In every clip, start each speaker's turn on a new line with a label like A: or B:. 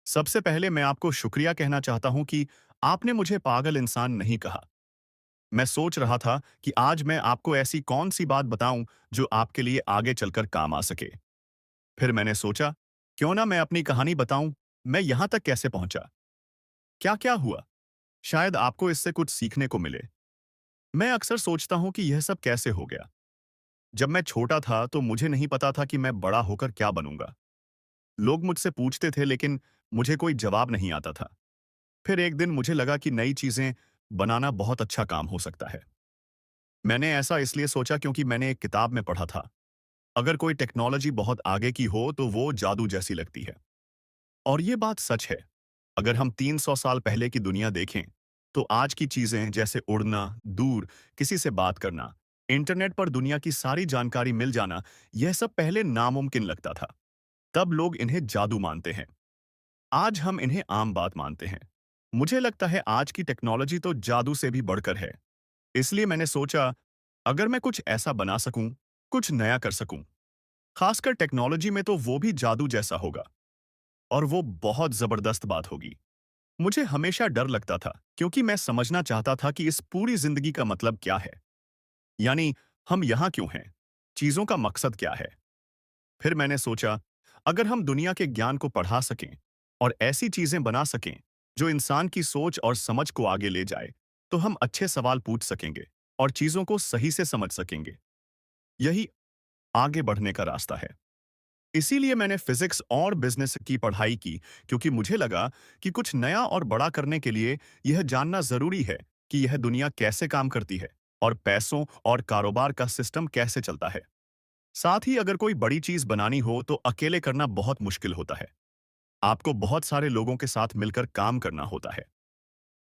A: सबसे पहले मैं आपको शुक्रिया कहना चाहता हूं कि आपने मुझे पागल इंसान नहीं कहा। मैं सोच रहा था कि आज मैं आपको ऐसी कौन सी बात बताऊं जो आपके लिए आगे चलकर काम आ सके। फिर मैंने सोचा, क्यों ना मैं अपनी कहानी बताऊं, मैं यहां तक कैसे पहुंचा, क्या क्या हुआ। शायद आपको इससे कुछ सीखने को मिले। मैं अक्सर सोचता हूं कि यह सब कैसे हो गया। जब मैं छोटा था तो मुझे नहीं पता था कि मैं बड़ा होकर क्या बनूंगा। लोग मुझसे पूछते थे लेकिन मुझे कोई जवाब नहीं आता था। फिर एक दिन मुझे लगा कि नई चीजें बनाना बहुत अच्छा काम हो सकता है। मैंने ऐसा इसलिए सोचा क्योंकि मैंने एक किताब में पढ़ा था, अगर कोई टेक्नोलॉजी बहुत आगे की हो तो वो जादू जैसी लगती है। और ये बात सच है। अगर हम 300 साल पहले की दुनिया देखें, तो आज की चीजें जैसे उड़ना, दूर किसी से बात करना, इंटरनेट पर दुनिया की सारी जानकारी मिल जाना, यह सब पहले नामुमकिन लगता था। तब लोग इन्हें जादू मानते हैं। आज हम इन्हें आम बात मानते हैं। मुझे लगता है आज की टेक्नोलॉजी तो जादू से भी बढ़कर है। इसलिए मैंने सोचा, अगर मैं कुछ ऐसा बना सकूं, कुछ नया कर सकूं, खासकर टेक्नोलॉजी में, तो वो भी जादू जैसा होगा। और वो बहुत जबरदस्त बात होगी। मुझे हमेशा डर लगता था क्योंकि मैं समझना चाहता था कि इस पूरी जिंदगी का मतलब क्या है। यानी हम यहां क्यों हैं? चीजों का मकसद क्या है? फिर मैंने सोचा, अगर हम दुनिया के ज्ञान को पढ़ा सकें और ऐसी चीजें बना सकें जो इंसान की सोच और समझ को आगे ले जाए, तो हम अच्छे सवाल पूछ सकेंगे और चीजों को सही से समझ सकेंगे। यही आगे बढ़ने का रास्ता है। इसीलिए मैंने फिजिक्स और बिजनेस की पढ़ाई की, क्योंकि मुझे लगा कि कुछ नया और बड़ा करने के लिए यह जानना जरूरी है कि यह दुनिया कैसे काम करती है और पैसों और कारोबार का सिस्टम कैसे चलता है। साथ ही अगर कोई बड़ी चीज बनानी हो तो अकेले करना बहुत मुश्किल होता है। आपको बहुत सारे लोगों के साथ मिलकर काम करना होता है।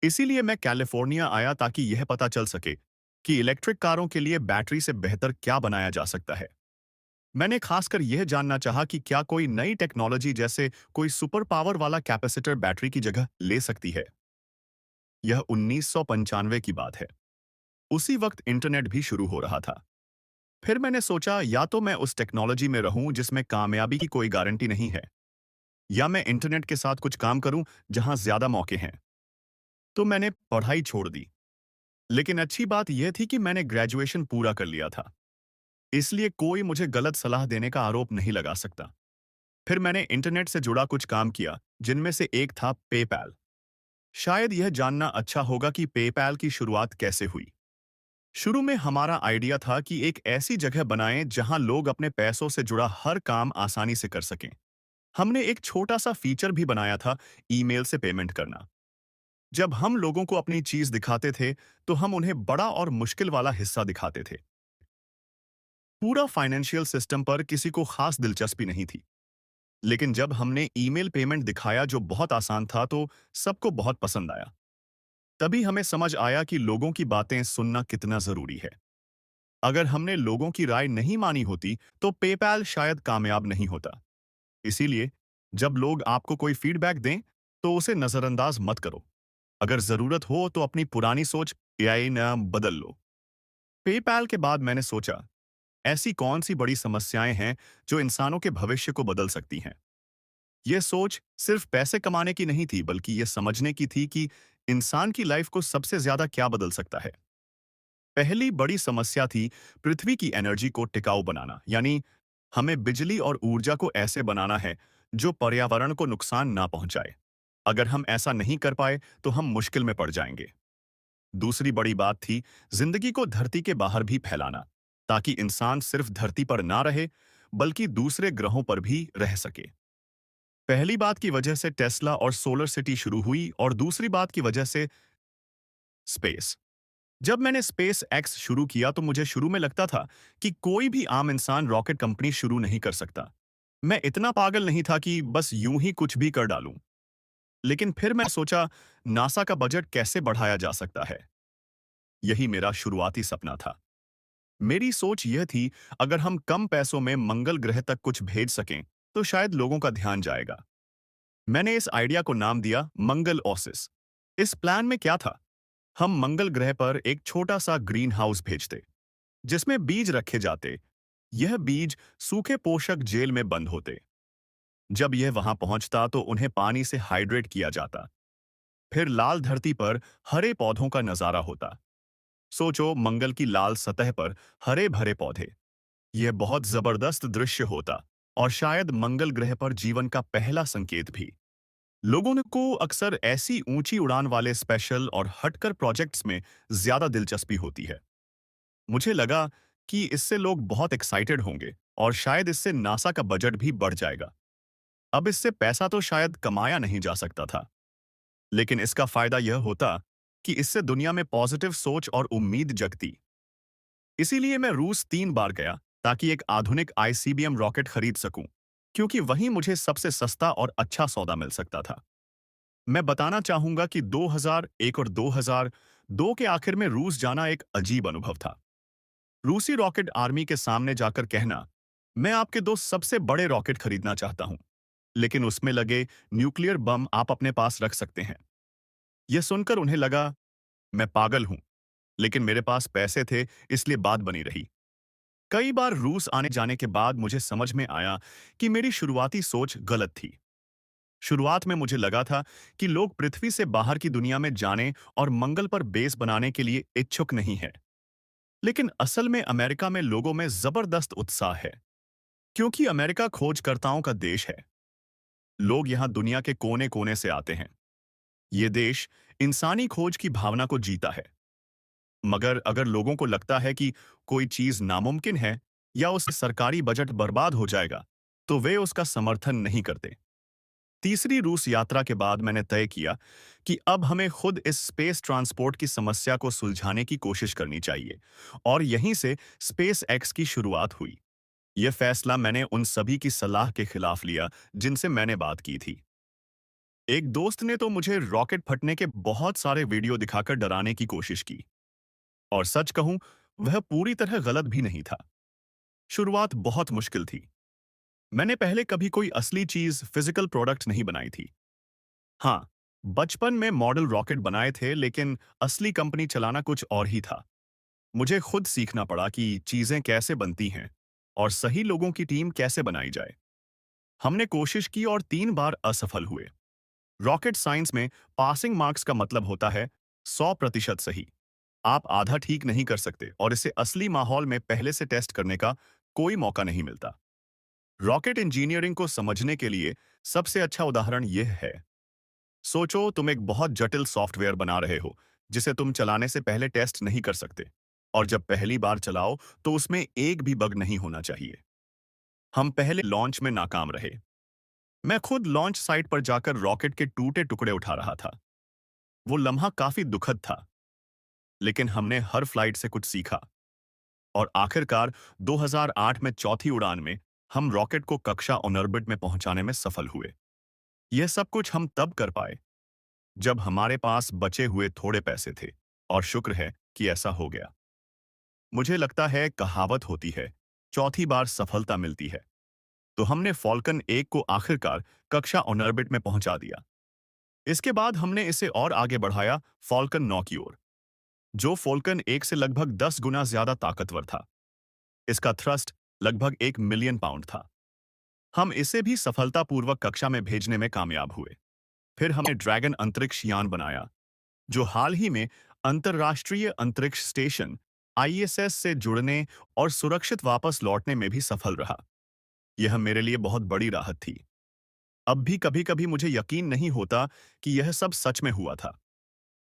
A: इसीलिए मैं कैलिफोर्निया आया ताकि यह पता चल सके कि इलेक्ट्रिक कारों के लिए बैटरी से बेहतर क्या बनाया जा सकता है। मैंने खासकर यह जानना चाहा कि क्या कोई नई टेक्नोलॉजी जैसे कोई सुपर पावर वाला कैपेसिटर बैटरी की जगह ले सकती है। यह 1995 की बात है। उसी वक्त इंटरनेट भी शुरू हो रहा था। फिर मैंने सोचा, या तो मैं उस टेक्नोलॉजी में रहूं जिसमें कामयाबी की कोई गारंटी नहीं है, या मैं इंटरनेट के साथ कुछ काम करूं जहां ज्यादा मौके हैं। तो मैंने पढ़ाई छोड़ दी। लेकिन अच्छी बात यह थी कि मैंने ग्रेजुएशन पूरा कर लिया था। इसलिए कोई मुझे गलत सलाह देने का आरोप नहीं लगा सकता। फिर मैंने इंटरनेट से जुड़ा कुछ काम किया, जिनमें से एक था पेपैल। शायद यह जानना अच्छा होगा कि पेपैल की शुरुआत कैसे हुई। शुरू में हमारा आइडिया था कि एक ऐसी जगह बनाएं जहां लोग अपने पैसों से जुड़ा हर काम आसानी से कर सकें। हमने एक छोटा सा फीचर भी बनाया था, ईमेल से पेमेंट करना। जब हम लोगों को अपनी चीज दिखाते थे, तो हम उन्हें बड़ा और मुश्किल वाला हिस्सा दिखाते थे। पूरा फाइनेंशियल सिस्टम पर किसी को खास दिलचस्पी नहीं थी। लेकिन जब हमने ईमेल पेमेंट दिखाया जो बहुत आसान था, तो सबको बहुत पसंद आया। तभी हमें समझ आया कि लोगों की बातें सुनना कितना जरूरी है। अगर हमने लोगों की राय नहीं मानी होती, तो पेपैल शायद कामयाब नहीं होता। इसीलिए जब लोग आपको कोई फीडबैक दें, तो उसे नजरअंदाज मत करो। अगर जरूरत हो तो अपनी पुरानी सोच एआई न बदल लो। पेपैल के बाद मैंने सोचा, ऐसी कौन सी बड़ी समस्याएं हैं जो इंसानों के भविष्य को बदल सकती हैं। यह सोच सिर्फ पैसे कमाने की नहीं थी, बल्कि यह समझने की थी कि इंसान की लाइफ को सबसे ज्यादा क्या बदल सकता है। पहली बड़ी समस्या थी पृथ्वी की एनर्जी को टिकाऊ बनाना। यानी हमें बिजली और ऊर्जा को ऐसे बनाना है जो पर्यावरण को नुकसान ना पहुंचाए। अगर हम ऐसा नहीं कर पाए तो हम मुश्किल में पड़ जाएंगे। दूसरी बड़ी बात थी जिंदगी को धरती के बाहर भी फैलाना, ताकि इंसान सिर्फ धरती पर ना रहे, बल्कि दूसरे ग्रहों पर भी रह सके। पहली बात की वजह से टेस्ला और सोलर सिटी शुरू हुई, और दूसरी बात की वजह से स्पेस। जब मैंने स्पेस एक्स शुरू किया तो मुझे शुरू में लगता था कि कोई भी आम इंसान रॉकेट कंपनी शुरू नहीं कर सकता। मैं इतना पागल नहीं था कि बस यूं ही कुछ भी कर डालूं। लेकिन फिर मैं सोचा, नासा का बजट कैसे बढ़ाया जा सकता है। यही मेरा शुरुआती सपना था। मेरी सोच यह थी, अगर हम कम पैसों में मंगल ग्रह तक कुछ भेज सकें, तो शायद लोगों का ध्यान जाएगा। मैंने इस आइडिया को नाम दिया मंगल ओसिस। इस प्लान में क्या था, हम मंगल ग्रह पर एक छोटा सा ग्रीन हाउस भेजते, जिसमें बीज रखे जाते। यह बीज सूखे पोषक जेल में बंद होते। जब यह वहां पहुंचता तो उन्हें पानी से हाइड्रेट किया जाता। फिर लाल धरती पर हरे पौधों का नजारा होता। सोचो, मंगल की लाल सतह पर हरे भरे पौधे। यह बहुत जबरदस्त दृश्य होता, और शायद मंगल ग्रह पर जीवन का पहला संकेत भी। लोगों को अक्सर ऐसी ऊंची उड़ान वाले स्पेशल और हटकर प्रोजेक्ट्स में ज्यादा दिलचस्पी होती है। मुझे लगा कि इससे लोग बहुत एक्साइटेड होंगे, और शायद इससे नासा का बजट भी बढ़ जाएगा। अब इससे पैसा तो शायद कमाया नहीं जा सकता था, लेकिन इसका फायदा यह होता कि इससे दुनिया में पॉजिटिव सोच और उम्मीद जगती। इसीलिए मैं रूस 3 बार गया, ताकि एक आधुनिक आईसीबीएम रॉकेट खरीद सकूं, क्योंकि वहीं मुझे सबसे सस्ता और अच्छा सौदा मिल सकता था। मैं बताना चाहूंगा कि 2001 और 2002 के आखिर में रूस जाना एक अजीब अनुभव था। रूसी रॉकेट आर्मी के सामने जाकर कहना, मैं आपके 2 सबसे बड़े रॉकेट खरीदना चाहता हूं, लेकिन उसमें लगे न्यूक्लियर बम आप अपने पास रख सकते हैं। यह सुनकर उन्हें लगा मैं पागल हूं, लेकिन मेरे पास पैसे थे, इसलिए बात बनी रही। कई बार रूस आने जाने के बाद मुझे समझ में आया कि मेरी शुरुआती सोच गलत थी। शुरुआत में मुझे लगा था कि लोग पृथ्वी से बाहर की दुनिया में जाने और मंगल पर बेस बनाने के लिए इच्छुक नहीं है। लेकिन असल में अमेरिका में लोगों में जबरदस्त उत्साह है, क्योंकि अमेरिका खोजकर्ताओं का देश है। लोग यहां दुनिया के कोने कोने से आते हैं। ये देश इंसानी खोज की भावना को जीता है। मगर अगर लोगों को लगता है कि कोई चीज नामुमकिन है या उससे सरकारी बजट बर्बाद हो जाएगा, तो वे उसका समर्थन नहीं करते। तीसरी रूस यात्रा के बाद मैंने तय किया कि अब हमें खुद इस स्पेस ट्रांसपोर्ट की समस्या को सुलझाने की कोशिश करनी चाहिए, और यहीं से स्पेस एक्स की शुरुआत हुई। यह फैसला मैंने उन सभी की सलाह के खिलाफ लिया जिनसे मैंने बात की थी। एक दोस्त ने तो मुझे रॉकेट फटने के बहुत सारे वीडियो दिखाकर डराने की कोशिश की, और सच कहूं, वह पूरी तरह गलत भी नहीं था। शुरुआत बहुत मुश्किल थी। मैंने पहले कभी कोई असली चीज, फिजिकल प्रोडक्ट नहीं बनाई थी। हाँ, बचपन में मॉडल रॉकेट बनाए थे, लेकिन असली कंपनी चलाना कुछ और ही था। मुझे खुद सीखना पड़ा कि चीजें कैसे बनती हैं और सही लोगों की टीम कैसे बनाई जाए। हमने कोशिश की और 3 बार असफल हुए। रॉकेट साइंस में पासिंग मार्क्स का मतलब होता है 100% सही। आप आधा ठीक नहीं कर सकते, और इसे असली माहौल में पहले से टेस्ट करने का कोई मौका नहीं मिलता। रॉकेट इंजीनियरिंग को समझने के लिए सबसे अच्छा उदाहरण यह है। सोचो, तुम एक बहुत जटिल सॉफ्टवेयर बना रहे हो, जिसे तुम चलाने से पहले टेस्ट नहीं कर सकते, और जब पहली बार चलाओ तो उसमें एक भी बग नहीं होना चाहिए। हम पहले लॉन्च में नाकाम रहे। मैं खुद लॉन्च साइट पर जाकर रॉकेट के टूटे टुकड़े उठा रहा था। वो लम्हा काफी दुखद था, लेकिन हमने हर फ्लाइट से कुछ सीखा, और आखिरकार 2008 में चौथी उड़ान में हम रॉकेट को कक्षा ऑर्बिट में पहुंचाने में सफल हुए। यह सब कुछ हम तब कर पाए जब हमारे पास बचे हुए थोड़े पैसे थे, और शुक्र है कि ऐसा हो गया। मुझे लगता है कहावत होती है, चौथी बार सफलता मिलती है। तो हमने फॉल्कन 1 को आखिरकार कक्षा ऑर्बिट में पहुंचा दिया। इसके बाद हमने इसे और आगे बढ़ाया फॉल्कन 9 की ओर, जो फॉल्कन 1 से लगभग 10 गुना ज्यादा ताकतवर था। इसका थ्रस्ट लगभग 1 मिलियन पाउंड था। हम इसे भी सफलतापूर्वक कक्षा में भेजने में कामयाब हुए। फिर हमने ड्रैगन अंतरिक्ष यान बनाया, जो हाल ही में अंतर्राष्ट्रीय अंतरिक्ष स्टेशन आईएसएस से जुड़ने और सुरक्षित वापस लौटने में भी सफल रहा। यह मेरे लिए बहुत बड़ी राहत थी। अब भी कभी-कभी मुझे यकीन नहीं होता कि यह सब सच में हुआ था।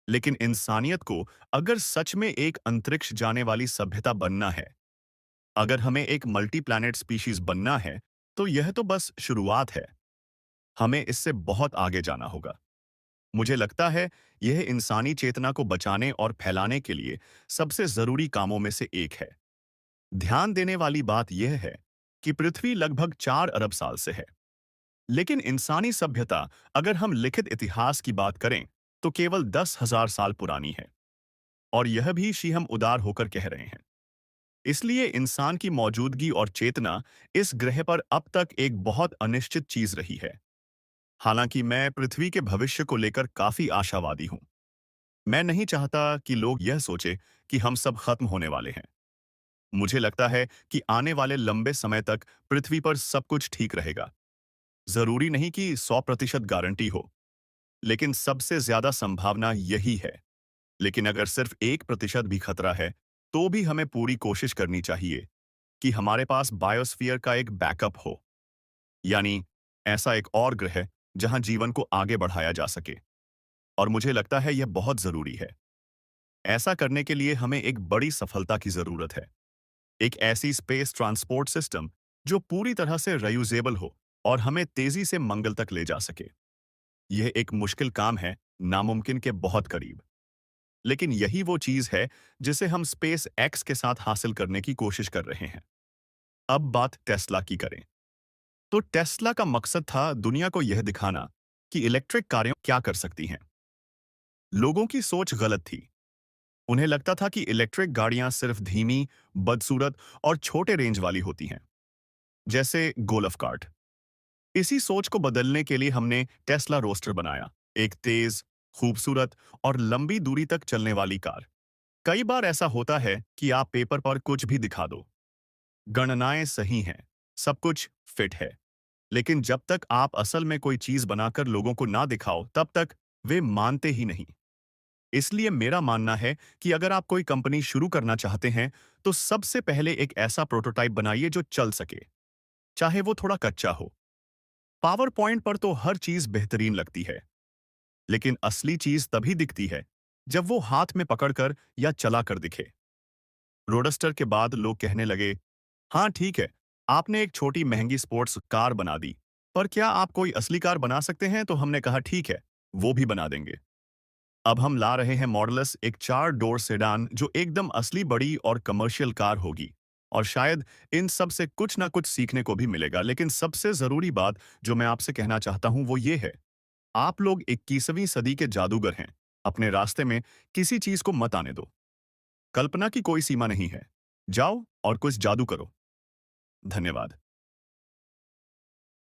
A: लेकिन इंसानियत को अगर सच में एक अंतरिक्ष जाने वाली सभ्यता बनना है, अगर हमें एक मल्टी प्लैनेट स्पीशीज बनना है, तो यह तो बस शुरुआत है। हमें इससे बहुत आगे जाना होगा। मुझे लगता है यह इंसानी चेतना को बचाने और फैलाने के लिए सबसे जरूरी कामों में से एक है। ध्यान देने वाली बात यह है कि पृथ्वी लगभग 4 अरब साल से है, लेकिन इंसानी सभ्यता, अगर हम लिखित इतिहास की बात करें, तो केवल 10,000 साल पुरानी है। और यह भी हम उदार होकर कह रहे हैं। इसलिए इंसान की मौजूदगी और चेतना इस ग्रह पर अब तक एक बहुत अनिश्चित चीज रही है। हालांकि मैं पृथ्वी के भविष्य को लेकर काफी आशावादी हूं। मैं नहीं चाहता कि लोग यह सोचे कि हम सब खत्म होने वाले हैं। मुझे लगता है कि आने वाले लंबे समय तक पृथ्वी पर सब कुछ ठीक रहेगा। जरूरी नहीं कि 100% गारंटी हो, लेकिन सबसे ज्यादा संभावना यही है। लेकिन अगर सिर्फ 1% भी खतरा है, तो भी हमें पूरी कोशिश करनी चाहिए कि हमारे पास बायोस्फीयर का एक बैकअप हो, यानी ऐसा एक और ग्रह जहां जीवन को आगे बढ़ाया जा सके। और मुझे लगता है यह बहुत जरूरी है। ऐसा करने के लिए हमें एक बड़ी सफलता की जरूरत है। एक ऐसी स्पेस ट्रांसपोर्ट सिस्टम जो पूरी तरह से रीयूजेबल हो और हमें तेजी से मंगल तक ले जा सके। यह एक मुश्किल काम है, नामुमकिन के बहुत करीब। लेकिन यही वो चीज है जिसे हम स्पेस एक्स के साथ हासिल करने की कोशिश कर रहे हैं। अब बात टेस्ला की करें। तो टेस्ला का मकसद था दुनिया को यह दिखाना कि इलेक्ट्रिक कारें क्या कर सकती हैं। लोगों की सोच गलत थी। उन्हें लगता था कि इलेक्ट्रिक गाड़ियां सिर्फ धीमी, बदसूरत और छोटे रेंज वाली होती हैं, जैसे गोल्फ कार्ट। इसी सोच को बदलने के लिए हमने टेस्ला रोस्टर बनाया, एक तेज, खूबसूरत और लंबी दूरी तक चलने वाली कार। कई बार ऐसा होता है कि आप पेपर पर कुछ भी दिखा दो, गणनाएं सही हैं, सब कुछ फिट है, लेकिन जब तक आप असल में कोई चीज बनाकर लोगों को ना दिखाओ, तब तक वे मानते ही नहीं। इसलिए मेरा मानना है कि अगर आप कोई कंपनी शुरू करना चाहते हैं, तो सबसे पहले एक ऐसा प्रोटोटाइप बनाइए जो चल सके, चाहे वो थोड़ा कच्चा हो। पावर पॉइंट पर तो हर चीज बेहतरीन लगती है, लेकिन असली चीज तभी दिखती है जब वो हाथ में पकड़कर या चलाकर दिखे। रोडस्टर के बाद लोग कहने लगे, हाँ ठीक है, आपने एक छोटी महंगी स्पोर्ट्स कार बना दी, पर क्या आप कोई असली कार बना सकते हैं? तो हमने कहा ठीक है, वो भी बना देंगे। अब हम ला रहे हैं मॉडलस, एक 4 डोर सेडान जो एकदम असली बड़ी और कमर्शियल कार होगी। और शायद इन सब से कुछ ना कुछ सीखने को भी मिलेगा। लेकिन सबसे जरूरी बात जो मैं आपसे कहना चाहता हूं वो ये है, आप लोग 21वीं सदी के जादूगर हैं। अपने रास्ते में किसी चीज को मत आने दो। कल्पना की कोई सीमा नहीं है। जाओ और कुछ जादू करो। धन्यवाद।